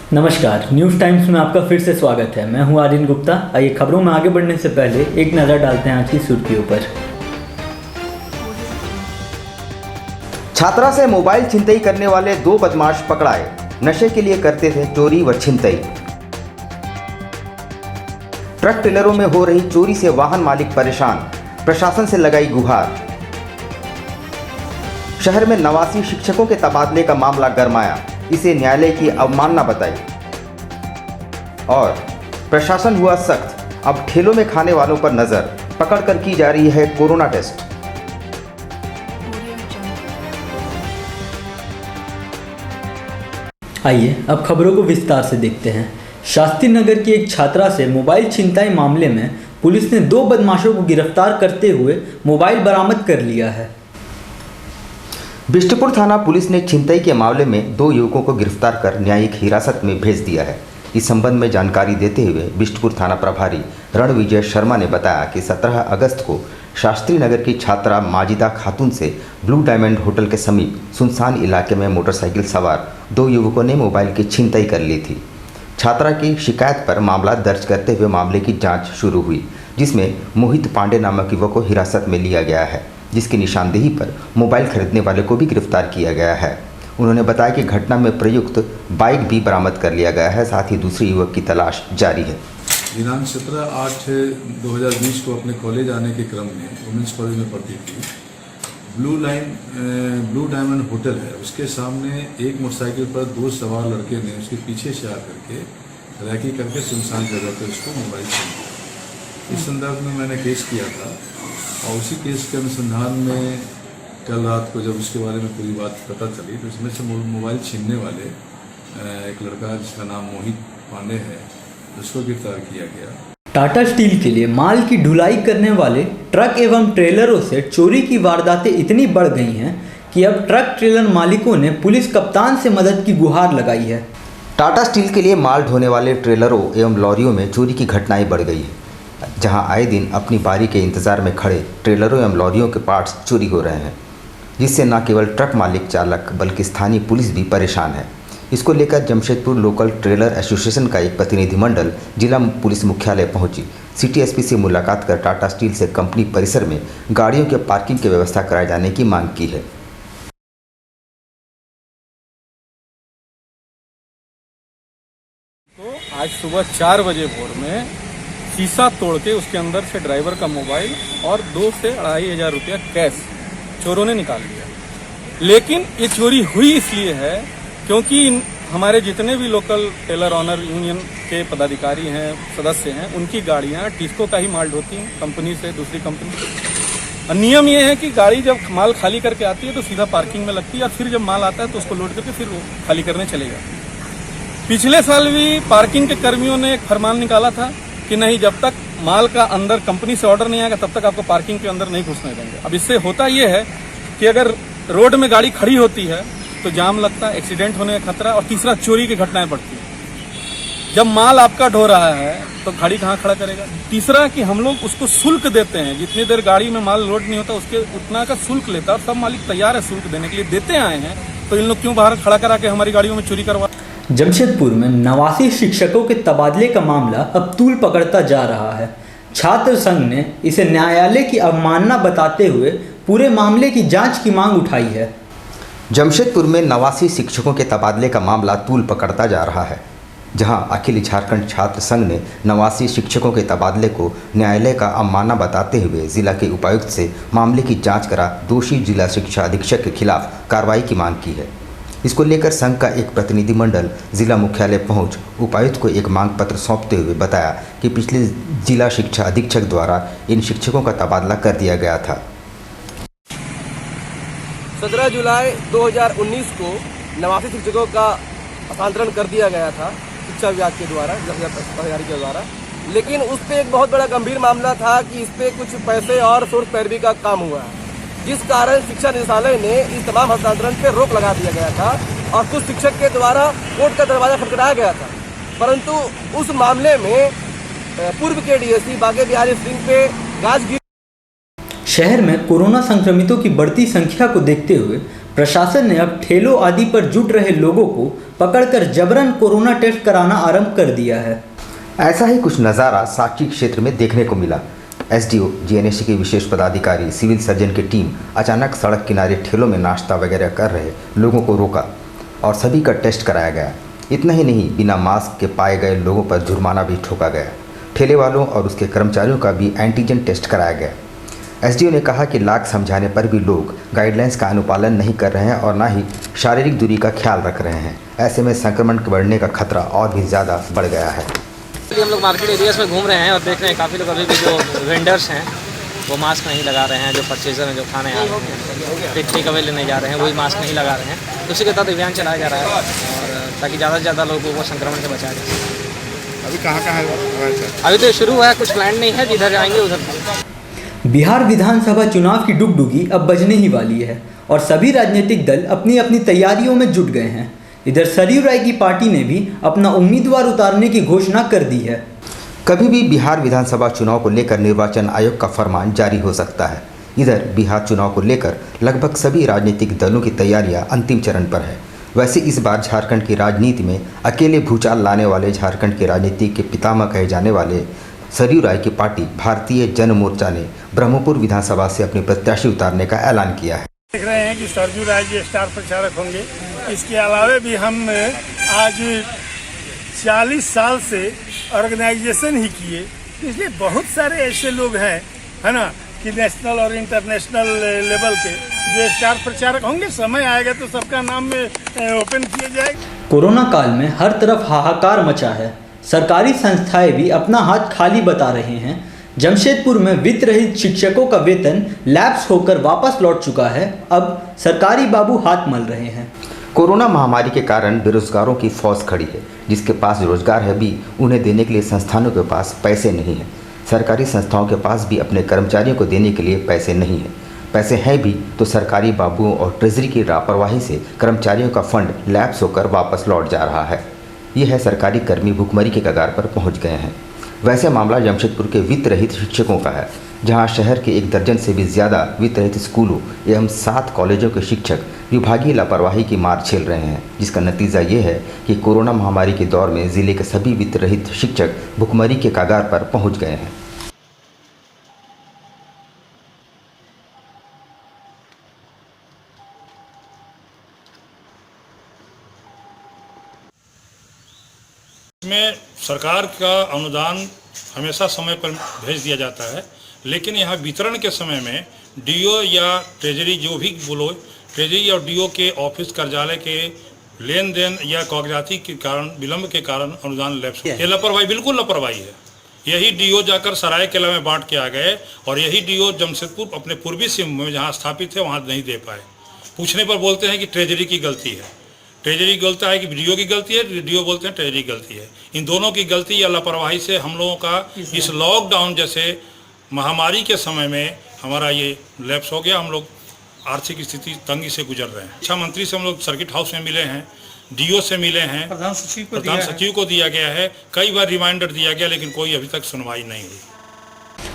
नमस्कार, news times में आपका फिर से स्वागत है। मैं हूं आर्यन गुप्ता। आइए खबरों में आगे बढ़ने से पहले एक नज़र डालते हैं आज की सुर्खियों पर। छात्रा से मोबाइल छिनतई करने वाले 2 बदमाश पकड़ाए। नशे के लिए करते थे चोरी व छिनतई। ट्रक ट्रेलरों में हो रही चोरी से वाहन मालिक परेशान, प्रशासन से लगाई गुहार। शहर में 89 शिक्षकों के तबादले का मामला गरमाया, इसे न्यायालय की अवमानना बताई। और प्रशासन हुआ सख्त, अब ठेलों में खाने वालों पर नजर, पकड़कर की जा रही है कोरोना टेस्ट। आइए अब खबरों को विस्तार से देखते हैं। शास्त्री नगर की एक छात्रा से मोबाइल छिनताई मामले में पुलिस ने 2 बदमाशों को गिरफ्तार करते हुए मोबाइल बरामद कर लिया है। बिष्टपुर थाना पुलिस ने छिनतई के मामले में 2 युवकों को गिरफ्तार कर न्यायिक हिरासत में भेज दिया है। इस संबंध में जानकारी देते हुए बिष्टपुर थाना प्रभारी रणविजय शर्मा ने बताया कि 17 अगस्त को शास्त्री नगर की छात्रा माजिदा खातून से ब्लू डायमंड होटल के समीप सुनसान इलाके में मोटरसाइकिल सवार 2 युवकों ने मोबाइल की छिनतई कर ली थी। छात्रा की शिकायत पर मामला दर्ज करते हुए मामले की जांच शुरू हुई, जिसमें मोहित पांडे नामक युवक को हिरासत में लिया गया है, जिसकी निशानदेही पर मोबाइल खरीदने वाले को भी गिरफ्तार किया गया है। उन्होंने बताया कि घटना में प्रयुक्त बाइक भी बरामद कर लिया गया है, साथ ही दूसरे युवक की तलाश जारी है। दिनांक 17/8/2020 को अपने कॉलेज आने के क्रम में वुमेंस कॉलेज में पढ़ती थी। ब्लू डायमंड होटल है, उसके सामने एक मोटरसाइकिल पर 2 सवार लड़के ने उसके पीछे से आकर के रैकी करके सुनसान जगह पर उसको मोबाइल छीन लिया। इस संदर्भ में मैंने केस किया था और उसी केस के अनुसंधान में कल रात को जब उसके बारे में पूरी बात पता चली तो इसमें से मोबाइल छीनने वाले एक लड़का जिसका नाम मोहित पांडे है, उसको गिरफ्तार किया गया। टाटा स्टील के लिए माल की ढुलाई करने वाले ट्रक एवं ट्रेलरों से चोरी की वारदातें इतनी बढ़ गई हैं कि अब ट्रक ट्रेलर मालिकों ने पुलिस कप्तान से मदद की गुहार लगाई है। टाटा स्टील के लिए माल ढोने वाले ट्रेलरों एवं लॉरियों में चोरी की घटनाएं बढ़ गई है, जहां आए दिन अपनी बारी के इंतजार में खड़े ट्रेलरों एवं लॉरियों के पार्ट्स चोरी हो रहे हैं, जिससे न केवल ट्रक मालिक चालक बल्कि स्थानीय पुलिस भी परेशान है। इसको लेकर जमशेदपुर लोकल ट्रेलर एसोसिएशन का एक प्रतिनिधिमंडल जिला पुलिस मुख्यालय पहुंची। सिटी एसपी से मुलाकात कर टाटा स्टील से कंपनी परिसर में गाड़ियों के पार्किंग की व्यवस्था कराए जाने की मांग की है। तो आज सुबह 4 बजे भोर में शीशा तोड़ के उसके अंदर से ड्राइवर का मोबाइल और 2 से 2.5 हज़ार रुपया कैश चोरों ने निकाल लिया। लेकिन ये चोरी हुई इसलिए है क्योंकि हमारे जितने भी लोकल टेलर ऑनर यूनियन के पदाधिकारी हैं, सदस्य हैं, उनकी गाड़ियां टिस्को का ही माल ढोती हैं कंपनी से दूसरी कंपनी। नियम ये है कि गाड़ी जब माल खाली करके आती है तो सीधा पार्किंग में लगती है और फिर जब माल आता है तो उसको लोड करके फिर वो खाली करने चलेगा। पिछले साल भी पार्किंग के कर्मियों ने एक फरमान निकाला था कि नहीं, जब तक माल का अंदर कंपनी से ऑर्डर नहीं आएगा तब तक आपको पार्किंग के अंदर नहीं घुसने देंगे। अब इससे होता यह है कि अगर रोड में गाड़ी खड़ी होती है तो जाम लगता है, एक्सीडेंट होने का खतरा, और तीसरा चोरी की घटनाएं बढ़ती है। जब माल आपका ढो रहा है तो गाड़ी कहाँ खड़ा करेगा। तीसरा कि हम लोग उसको शुल्क देते हैं, जितनी देर गाड़ी में माल लोड नहीं होता उसके उतना का शुल्क लेता है। सब मालिक तैयार है शुल्क देने के लिए, देते आए हैं, तो इन लोग क्यों बाहर खड़ा करा के हमारी गाड़ियों में चोरी करवा। जमशेदपुर में 89 शिक्षकों के तबादले का मामला अब तूल पकड़ता जा रहा है। छात्र संघ ने इसे न्यायालय की अवमानना बताते हुए पूरे मामले की जांच की मांग उठाई है। जमशेदपुर में 89 शिक्षकों के तबादले का मामला तूल पकड़ता जा रहा है, जहां अखिल झारखंड छात्र संघ ने 89 शिक्षकों के तबादले को न्यायालय का अवमानना बताते हुए जिला के उपायुक्त से मामले की जांच करा दोषी जिला शिक्षा अधीक्षक के खिलाफ कार्रवाई की मांग की है। इसको लेकर संघ का एक प्रतिनिधिमंडल जिला मुख्यालय पहुंच उपायुक्त को एक मांग पत्र सौंपते हुए बताया कि पिछले जिला शिक्षा अधीक्षक द्वारा इन शिक्षकों का तबादला कर दिया गया था। 17 जुलाई 2019 को 89 शिक्षकों का हस्तांतरण कर दिया गया था शिक्षा विभाग के द्वारा, अधिकारी के द्वारा। लेकिन उस पर एक बहुत बड़ा गंभीर मामला था कि इस पर कुछ पैसे और सोर्स पैरवी का काम हुआ है, जिस कारण शिक्षा निदेशालय ने इस तमाम हस्तांतरण पर रोक लगा दिया गया था और कुछ शिक्षक के द्वारा कोर्ट का दरवाजा खटखटाया गया था। परंतु उस मामले में पूर्व के डीएसपी बागे बिहारी सिंह पे गाज गिर। शहर में कोरोना संक्रमितों की बढ़ती संख्या को देखते हुए प्रशासन ने अब ठेलों आदि पर जुट रहे लोगों को पकड़कर जबरन कोरोना टेस्ट कराना आरंभ कर दिया है। ऐसा ही कुछ नज़ारा साक्षी क्षेत्र में देखने को मिला। एसडीओ, जीएनएससी के विशेष पदाधिकारी, सिविल सर्जन की टीम अचानक सड़क किनारे ठेलों में नाश्ता वगैरह कर रहे लोगों को रोका और सभी का टेस्ट कराया गया। इतना ही नहीं, बिना मास्क के पाए गए लोगों पर जुर्माना भी ठोका गया। ठेले वालों और उसके कर्मचारियों का भी एंटीजन टेस्ट कराया गया। एसडीओ ने कहा कि लाख समझाने पर भी लोग गाइडलाइंस का अनुपालन नहीं कर रहे हैं और ना ही शारीरिक दूरी का ख्याल रख रहे हैं। ऐसे में संक्रमण के बढ़ने का खतरा और भी ज़्यादा बढ़ गया है। हम लोग मार्केट एरियाज में घूम रहे हैं और देख रहे हैं काफ़ी लोग अभी भी जो वेंडर्स हैं वो मास्क नहीं लगा रहे हैं। जो परचेजर हैं, जो खाने आ रहे हैं, टेक अवे लेने जा रहे हैं, वही मास्क नहीं लगा रहे हैं। उसी के तहत अभियान चलाया जा रहा है और ताकि ज़्यादा से ज़्यादा लोगों को संक्रमण से बचाया जा सके। अभी कहाँ है? अभी तो शुरू हुआ है, कुछ प्लान नहीं है, जिधर जाएंगे उधर। बिहार विधानसभा चुनाव की डुगडुगी अब बजने ही वाली है और सभी राजनीतिक दल अपनी अपनी तैयारियों में जुट गए हैं। इधर सरयू राय की पार्टी ने भी अपना उम्मीदवार उतारने की घोषणा कर दी है। कभी भी बिहार विधानसभा चुनाव को लेकर निर्वाचन आयोग का फरमान जारी हो सकता है। इधर बिहार चुनाव को लेकर लगभग सभी राजनीतिक दलों की तैयारियां अंतिम चरण पर है। वैसे इस बार झारखंड की राजनीति में अकेले भूचाल लाने वाले झारखंड की राजनीति के पितामह कहे जाने वाले सरयू राय की पार्टी भारतीय जन मोर्चा ने ब्रह्मपुर विधानसभा से अपने प्रत्याशी उतारने का ऐलान किया है। देख रहे हैं कि सरयू राय जी स्टार प्रचारक होंगे। इसके अलावा भी हम आज 40 साल से ऑर्गेनाइजेशन ही किए, इसलिए बहुत सारे ऐसे लोग हैं, है ना, कि नेशनल और इंटरनेशनल लेवल के जो स्टार प्रचारक होंगे। समय आएगा तो सबका नाम ओपन किया जाएगा। कोरोना काल में हर तरफ हाहाकार मचा है। सरकारी संस्थाएं भी अपना हाथ खाली बता रहे हैं। जमशेदपुर में वित्त रहित शिक्षकों का वेतन लैप्स होकर वापस लौट चुका है। अब सरकारी बाबू हाथ मल रहे हैं। कोरोना महामारी के कारण बेरोजगारों की फौज खड़ी है। जिसके पास रोजगार है भी उन्हें देने के लिए संस्थानों के पास पैसे नहीं हैं। सरकारी संस्थाओं के पास भी अपने कर्मचारियों को देने के लिए पैसे नहीं हैं। पैसे हैं भी तो सरकारी बाबुओं और ट्रेजरी की लापरवाही से कर्मचारियों का फंड लैप्स होकर वापस लौट जा रहा है। यह है सरकारी कर्मी भुखमरी के कगार पर पहुंच गए हैं। वैसे मामला जमशेदपुर के वित्त रहित शिक्षकों का है, जहां शहर के 1 दर्जन से भी ज़्यादा वित्त रहित स्कूलों एवं 7 कॉलेजों के शिक्षक विभागीय लापरवाही की मार झेल रहे हैं। जिसका नतीजा ये है कि कोरोना महामारी के दौर में ज़िले के सभी वित्त रहित शिक्षक भुखमरी के कगार पर पहुँच गए हैं। इसमें सरकार का अनुदान हमेशा समय पर भेज दिया जाता है, लेकिन यहाँ वितरण के समय में डीओ या ट्रेजरी, जो भी बोलो, ट्रेजरी और डीओ के ऑफिस कार्यालय के लेन देन या कागजाती के कारण, विलंब के कारण अनुदान लैप्स हो। ये लापरवाही, बिल्कुल लापरवाही है। यही डीओ जाकर सरायकेला में बांट के आ गए और यही डीओ जमशेदपुर अपने पूर्वी सिंह में जहाँ स्थापित है वहाँ नहीं दे पाए। पूछने पर बोलते हैं कि ट्रेजरी की गलती है। ट्रेजरी बोलता है कि डीओ की गलती है, डीओ बोलते हैं ट्रेजरी की गलती है। इन दोनों की गलती या लापरवाही से हम लोगों का इस लॉकडाउन जैसे महामारी के समय में हमारा ये लैप्स हो गया। हम लोग आर्थिक स्थिति तंगी से गुजर रहे हैं। शिक्षा मंत्री से हम लोग सर्किट हाउस में मिले हैं, डीओ से मिले हैं, प्रधान सचिव को दिया गया है, कई बार रिमाइंडर दिया गया, लेकिन कोई अभी तक सुनवाई नहीं हुई।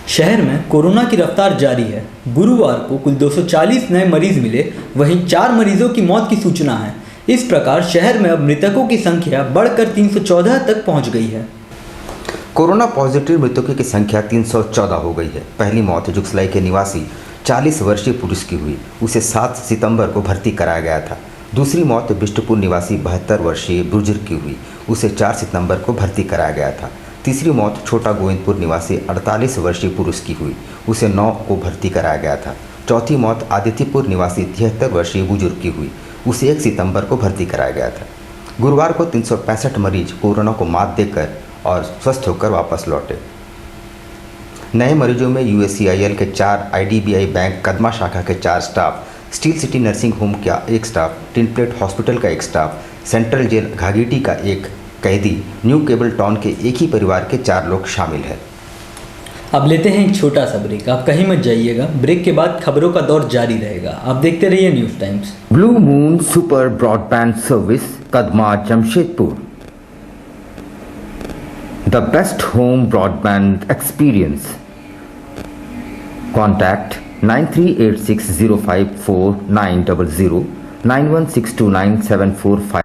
शहर में कोरोना की रफ्तार जारी है। गुरुवार को कुल 240 नए मरीज मिले, वहीं 4 मरीजों की मौत की सूचना है। इस प्रकार शहर में अब मृतकों की संख्या बढ़कर 314 तक पहुंच गई है। कोरोना पॉजिटिव मृतकों की संख्या 314 हो गई है। पहली मौत जुगसलाई के निवासी 40 वर्षीय पुरुष की हुई, उसे 7 सितंबर को भर्ती कराया गया था। दूसरी मौत बिष्टुपुर निवासी 72 वर्षीय बुजुर्ग की हुई, उसे 4 सितंबर को भर्ती कराया गया था। तीसरी मौत छोटा गोविंदपुर निवासी 48 वर्षीय पुरुष की हुई, उसे 9 को भर्ती कराया गया था। चौथी मौत आदित्यपुर निवासी 73 वर्षीय बुजुर्ग की हुई, उसे 1 सितंबर को भर्ती कराया गया था। गुरुवार को 365 मरीज कोरोना को मात देकर और स्वस्थ होकर वापस लौटे। नए मरीजों में यूएससीआईएल के 4, आईडीबीआई बैंक कदमा शाखा के 4 staff, steel city nursing home का 1 स्टाफ, टिन प्लेट हॉस्पिटल का 1 स्टाफ, सेंट्रल जेल घाघीटी का 1 कैदी, न्यू केबल टाउन के एक ही परिवार के 4 लोग शामिल हैं। अब लेते हैं एक छोटा सा ब्रेक। आप कहीं मत जाइएगा, ब्रेक के बाद खबरों का दौर जारी रहेगा। आप देखते रहिए news times. Blue moon super broadband service, Kadma, Jamshedpur. The best home broadband experience. Contact 9386054900 91629745।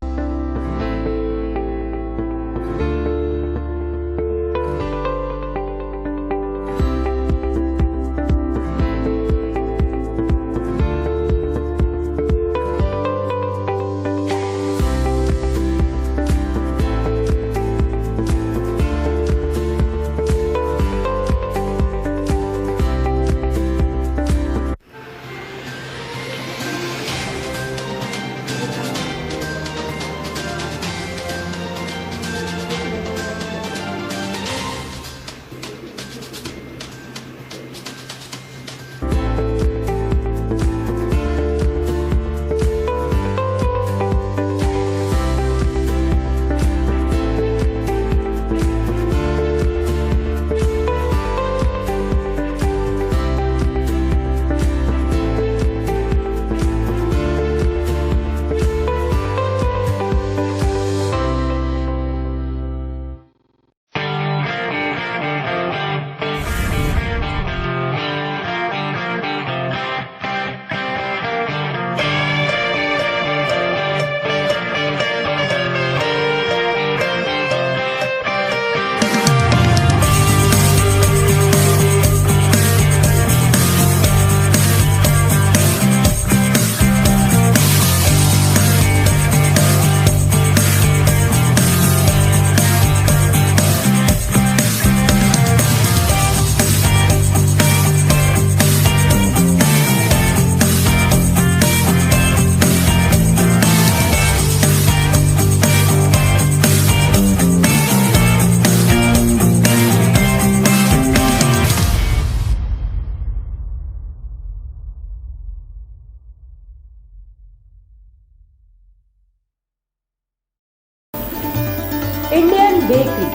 Indian Bakery,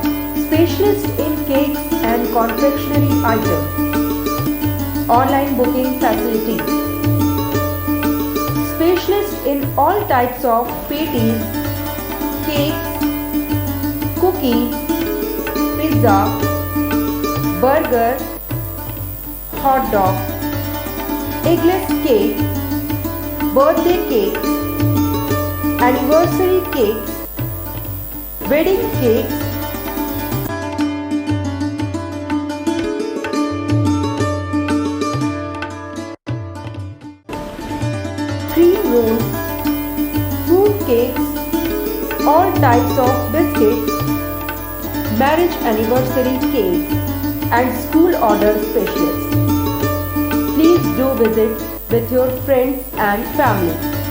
specialist in cakes and confectionery items. Online booking facilities. Specialist in all types of patties, cakes, cookies, pizza, burger, hot dog, eggless cake, birthday cake, anniversary cakes, wedding cakes, cream rolls, fruit cakes, all types of biscuits, marriage anniversary cakes, and school order specialists. Please do visit with your friends and family.